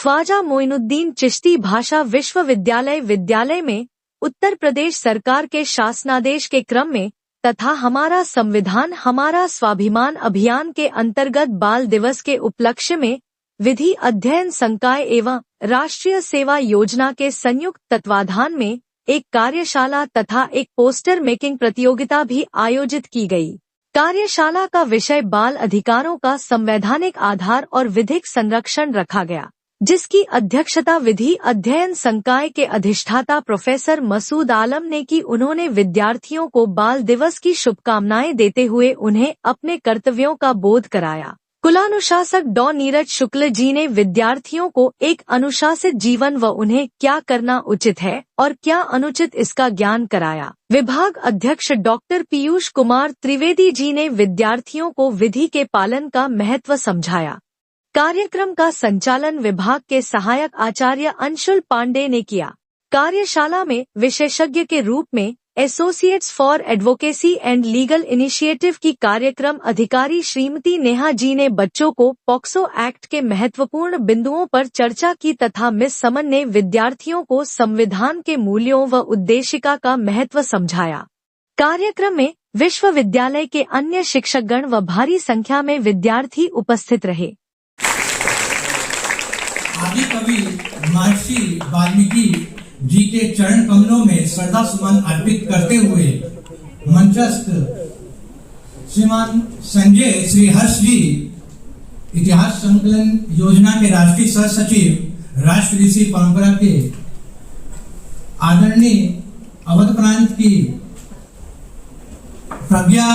ख्वाजा मोइनुद्दीन चिश्ती भाषा विश्वविद्यालय में उत्तर प्रदेश सरकार के शासनादेश के क्रम में तथा हमारा संविधान हमारा स्वाभिमान अभियान के अंतर्गत बाल दिवस के उपलक्ष्य में विधि अध्ययन संकाय एवं राष्ट्रीय सेवा योजना के संयुक्त तत्वाधान में एक कार्यशाला तथा एक पोस्टर मेकिंग प्रतियोगिता भी आयोजित की गई। कार्यशाला का विषय बाल अधिकारों का संवैधानिक आधार और विधिक संरक्षण रखा गया, जिसकी अध्यक्षता विधि अध्ययन संकाय के अधिष्ठाता प्रोफेसर मसूद आलम ने की। उन्होंने विद्यार्थियों को बाल दिवस की शुभकामनाएं देते हुए उन्हें अपने कर्तव्यों का बोध कराया। कुलानुशासक डॉ नीरज शुक्ल जी ने विद्यार्थियों को एक अनुशासित जीवन व उन्हें क्या करना उचित है और क्या अनुचित इसका ज्ञान कराया। विभाग अध्यक्ष डॉक्टर पीयूष कुमार त्रिवेदी जी ने विद्यार्थियों को विधि के पालन का महत्व समझाया। कार्यक्रम का संचालन विभाग के सहायक आचार्य अंशुल पांडे ने किया। कार्यशाला में विशेषज्ञ के रूप में associates for advocacy and legal initiative की कार्यक्रम अधिकारी श्रीमती नेहा जी ने बच्चों को पॉक्सो एक्ट के महत्वपूर्ण बिंदुओं पर चर्चा की तथा मिस समन ने विद्यार्थियों को संविधान के मूल्यों व उद्देशिका का महत्व समझाया। कार्यक्रम में विश्वविद्यालय के अन्य शिक्षकगण व भारी संख्या में विद्यार्थी उपस्थित रहे। आदि कवि महर्षि वाल्मीकि जी के चरण कमलों में श्रद्धा सुमन अर्पित करते हुए मंचस्थ श्रीमान संजय श्रीहर्ष जी, इतिहास संकलन योजना के राष्ट्रीय सह सचिव, राष्ट्र ऋषि परंपरा के आदरणीय अवध प्रांत की Pragya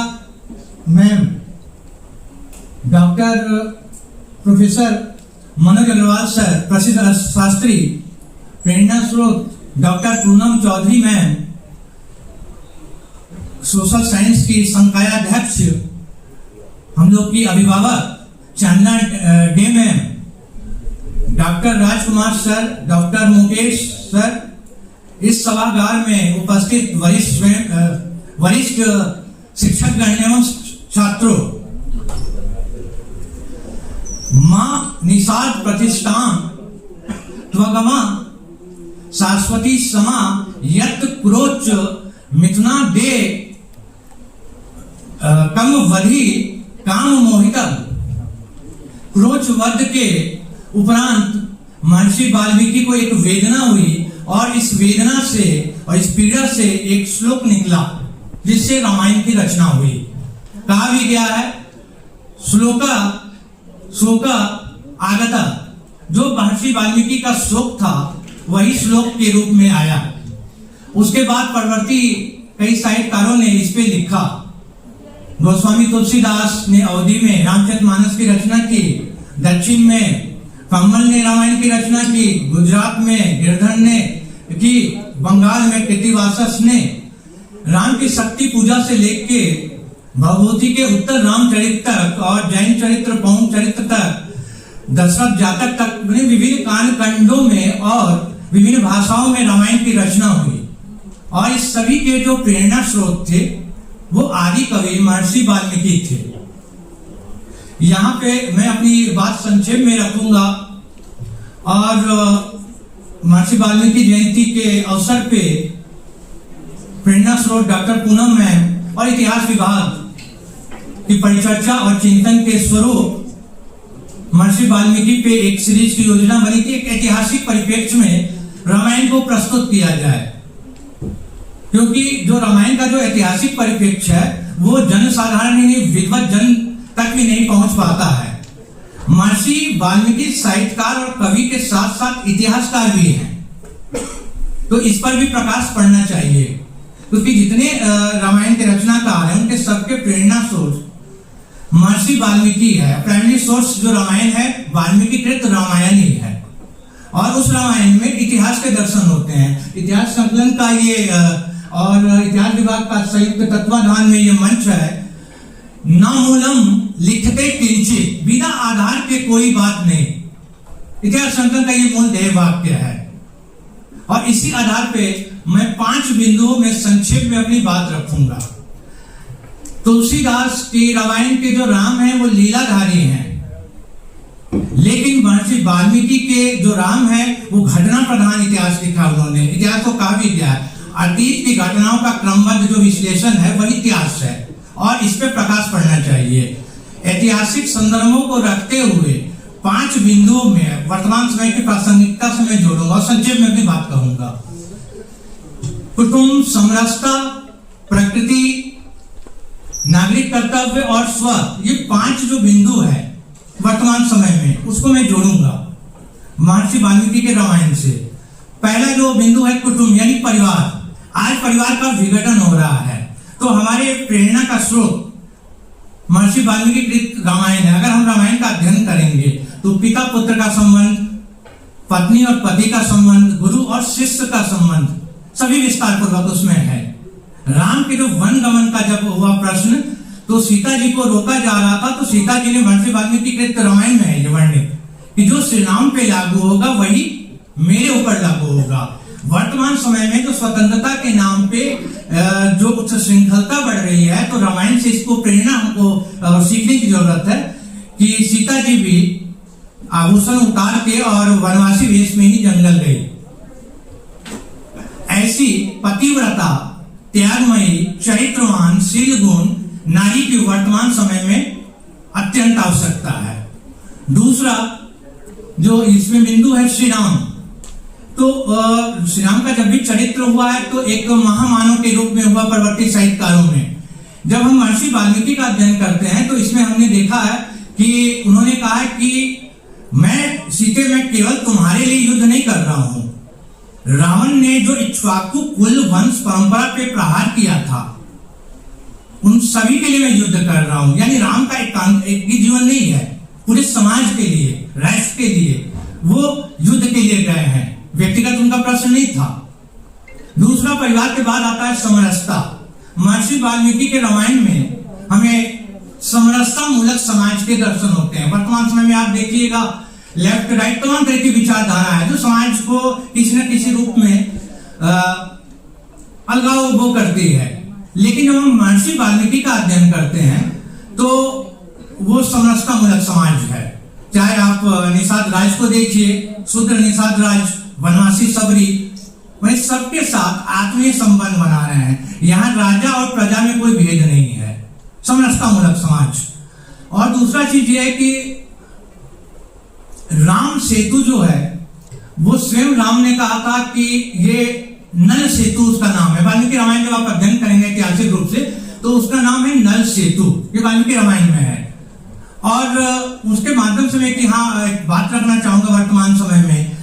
ma'am, doctor professor Manoj Agarwal sir, प्रसिद्ध अर्थशास्त्री, प्रेरणा स्रोत doctor Poonam Chaudhary ma'am, social science की संकायाध्यक्ष, हम लोग की अभिभावक Chandana De ma'am, doctor Rajkumar sir, doctor Mukesh sir, इस सभागार में उपस्थित वरिष्ठ शिक्षकगण एवं छात्रों, माँ निषाद प्रतिष्ठान त्वगमा शाश्वती समा यत क्रोच मिथुना दे कम वधि काम मोहिता। क्रोच वध के उपरांत महर्षि वाल्मीकि को एक वेदना हुई और इस वेदना से और इस पीड़ा से एक श्लोक निकला जिससे रामायण की रचना हुई। कहा भी गया है श्लोका शोका आगता, जो महर्षि वाल्मीकि का शोक था वही श्लोक के रूप में आया। उसके बाद परवर्ती कई साहित्यकारों ने इस पे लिखा। गोस्वामी तुलसीदास ने अवधि में रामचरितमानस की रचना की, दक्षिण में कम्मल ने रामायण की रचना की, गुजरात में गिरधर ने की, बंगाल में कृतिवासस ने राम की शक्ति पूजा से लेके भगवती के उत्तर रामचरित तक और जैन चरित्र पौम चरित्र तक दशरथ जातक तक विभिन्न कालखंडों में और विभिन्न भाषाओं में रामायण की रचना हुई। और इस सभी के जो प्रेरणा स्रोत थे वो आदि कवि महर्षि वाल्मीकि थे। यहाँ पे मैं अपनी बात संक्षेप में रखूंगा और महर्षि वाल्मीकि जयंती के अवसर पे प्रेरणा स्रोत डॉक्टर पूनम मैम और इतिहास विभाग की परिचर्चा और चिंतन के स्वरूप महर्षि वाल्मीकि पे एक सीरीज की योजना बनी थी। एक ऐतिहासिक परिप्रेक्ष्य में रामायण को प्रस्तुत किया जाए, क्योंकि जो रामायण का जो ऐतिहासिक परिप्रेक्ष्य है वो जनसाधारण ही विद्वत जन तक भी नहीं पहुंच पाता है। महर्षि वाल्मीकि साहित्यकार और कवि के साथ साथ इतिहासकार भी हैं, तो इस पर भी प्रकाश पड़ना चाहिए, क्योंकि जितने रामायण के रचनाकार हैं उनके सबके प्रेरणा स्रोत महर्षि वाल्मीकि है। प्राइमरी सोर्स जो रामायण है वाल्मीकि कृत रामायण ही है, और उस रामायण में इतिहास के दर्शन होते हैं। इतिहास संकलन का ये और इतिहास विभाग का संयुक्त तत्वाधान में ये मंच है। न मूलम लिखते किंचित, बिना आधार के कोई बात नहीं। इतिहास संकलन का ये मूल ध्येय वाक्य है, और इसी आधार पे मैं 5 बिंदुओं में संक्षेप में अपनी बात रखूंगा। तुलसीदास की रामायण के जो राम है वो लीलाधारी हैं। लेकिन महर्षि वाल्मीकि के जो राम है वो घटना प्रधान इतिहास लिखा उन्होंने। इतिहास को कहा भी गया है, अतीत की घटनाओं का क्रमबद्ध जो विश्लेषण है वही इतिहास है और इस पे प्रकाश पड़ना चाहिए। ऐतिहासिक संदर्भों को रखते हुए 5 बिंदुओं में वर्तमान समय की प्रासंगिकता से मैं जोड़ूंगा और संक्षेप में भी बात कहूंगा। कुटुंब, समरसता, प्रकृति, नागरिक कर्तव्य और स्व, ये 5 जो बिंदु है वर्तमान समय में, उसको मैं जोड़ूंगा महर्षि वाल्मीकि के रामायण से। पहला जो बिंदु है कुटुंब यानी परिवार। आज परिवार का विघटन हो रहा है, तो हमारे प्रेरणा का स्रोत महर्षि वाल्मीकि कृत रामायण है। अगर हम रामायण का अध्ययन करेंगे तो पिता पुत्र का संबंध, पत्नी और पति का संबंध, गुरु और शिष्य का संबंध सभी विस्तार पूर्वक उसमें है। राम के जो वन गमन का जब हुआ प्रश्न, तो सीता जी को रोका जा रहा था, तो सीता जी ने महर्षि वाल्मीकि कृत रामायण में है ये वर्णित कि जो श्री राम पे लागू होगा वही मेरे ऊपर लागू होगा। वर्तमान समय में जो स्वतंत्रता के नाम पे जो उच्च श्रृंखलता बढ़ रही है, तो रामायण से इसको प्रेरणा हमको सीखने की जरूरत है कि सीता जी भी आभूषण उतार के और वनवासी वेश में ही जंगल गई। ऐसी पतिव्रता, त्यागमयी, चरित्रवान, शील गुण नारी की वर्तमान समय में अत्यंत आवश्यकता है। दूसरा जो इसमें बिंदु है श्री राम, तो श्री राम का जब भी चरित्र हुआ है तो एक महामानव के रूप में हुआ परिवर्तित साहित्यकारों में। जब हम महर्षि वाल्मीकि का अध्ययन करते हैं तो इसमें हमने देखा है कि उन्होंने कहा है कि मैं सीते में केवल तुम्हारे लिए युद्ध नहीं कर रहा हूं। रावण ने जो इक्ष्वाकु कुल वंश परंपरा पे प्रहार किया था, उन सभी के लिए मैं युद्ध कर रहा हूं। यानी राम का एक ही जीवन नहीं है, पूरे समाज के लिए, राष्ट्र के लिए वो युद्ध के लिए गए हैं, व्यक्तिगत उनका प्रश्न नहीं था। दूसरा, परिवार के बाद आता है समरसता। महर्षि वाल्मीकि के रामायण में हमें समरसता मूलक समाज के दर्शन होते हैं। वर्तमान समय में आप देखिएगा लेफ्ट राइट तमाम तरह की विचारधारा है जो समाज को किसी न किसी रूप में अलगाव वो करती है। लेकिन जब हम महर्षि वाल्मीकि का अध्ययन करते हैं तो वो समरसता मूलक समाज है। चाहे आप निषाद राज को देखिए, शूद्र निषाद राज, वनवासी सबरी, वही सबके साथ आत्मीय संबंध बना रहे हैं। यहाँ राजा और प्रजा में कोई भेद नहीं है, समरसता मूलक समाज। और दूसरा चीज ये है कि राम सेतु जो है वो स्वयं राम ने कहा था कि ये नल सेतु उसका नाम है। वाल्मीकि रामायण जब आप अध्ययन करेंगे ऐतिहासिक रूप से तो उसका नाम है नल सेतु, ये वाल्मीकि रामायण में है। और उसके माध्यम से मैं एक बात रखना चाहूंगा, वर्तमान समय में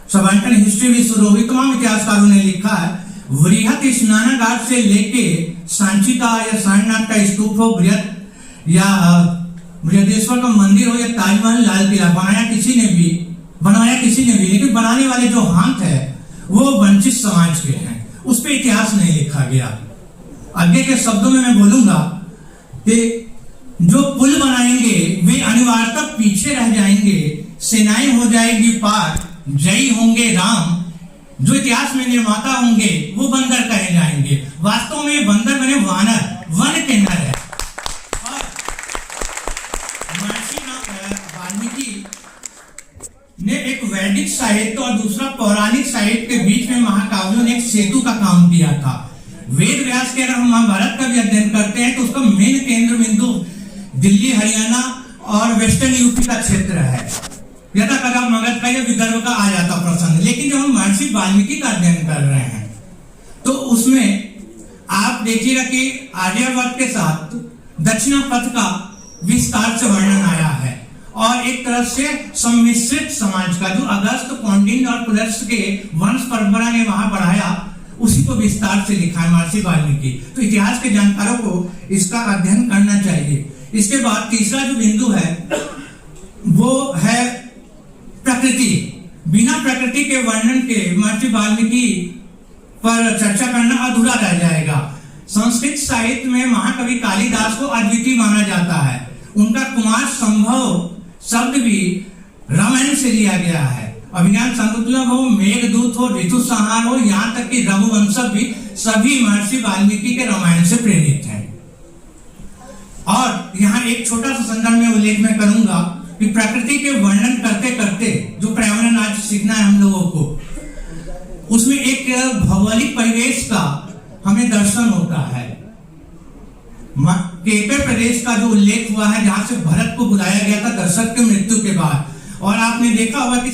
सबाल्टन हिस्ट्री भी शुरू हुई, तमाम इतिहासकारों ने लिखा है वृहत स्नानागार से लेके सांची का या सारनाथ का स्तूप हो, बृहत या बृहदेश्वर का मंदिर हो या ताजमहल, लाल किला, बनाया किसी ने भी, लेकिन बनाने वाले जो हाथ है वो वंचित समाज के हैं, उस पर इतिहास नहीं लिखा गया। आगे के शब्दों में मैं बोलूंगा कि जो पुल बनाएंगे वे अनिवार्यतः पीछे रह जाएंगे, सेनाएं हो जाएगी पार, जयी होंगे राम, जो इतिहास में निर्माता होंगे वो बंदर कहे जाएंगे। वास्तव में बंदर बने वानर, वन के नर है। और महर्षि वाल्मीकि ने एक वैदिक साहित्य और दूसरा पौराणिक साहित्य के बीच में महाकाव्यों ने एक सेतु का काम किया था। वेद व्यास के अगर हम महाभारत का भी अध्ययन करते हैं तो उसका मेन केंद्र बिंदु दिल्ली, हरियाणा और वेस्टर्न यूपी का क्षेत्र है। यथा कदा मगध का या विदर्भ का आ जाता प्रसंग। लेकिन जब हम महर्षि वाल्मीकि का अध्ययन कर रहे हैं तो उसमें आप देखिएगा कि आर्यवर्त के साथ दक्षिणा पथ का विस्तार से वर्णन आया है और एक तरह से सम्मिश्रित समाज का जो अगस्त, कौंडिन्य और पुलस्त्य के वंश परंपरा ने वहां बढ़ाया, उसी को विस्तार से लिखा है महर्षि वाल्मीकि। तो इतिहास के जानकारों को इसका अध्ययन करना चाहिए। इसके बाद तीसरा जो बिंदु है वो है प्रकृति। बिना प्रकृति के वर्णन के महर्षि वाल्मीकि पर चर्चा करना अधूरा रह जाएगा। संस्कृत साहित्य में महाकवि कालिदास को अद्वितीय माना जाता है। उनका कुमार संभव शब्द भी रामायण से लिया गया है। अभिज्ञान संकुलम हो, मेघदूत हो, ऋतु संहार हो, यहाँ तक कि रघुवंश भी सभी महर्षि वाल्मीकि के रामायण से प्रेरित हैं। और यहाँ एक छोटा सा संदर्भ में उल्लेख मैं करूंगा कि प्रकृति के वर्णन करते करते जो पर्यावरण आज सीखना है हम लोगों को, उसमें एक भौगोलिक परिवेश का हमें दर्शन होता है। केकय प्रदेश का जो उल्लेख हुआ है, जहां से भरत को बुलाया गया था दशरथ की मृत्यु के बाद, और आपने देखा होगा कि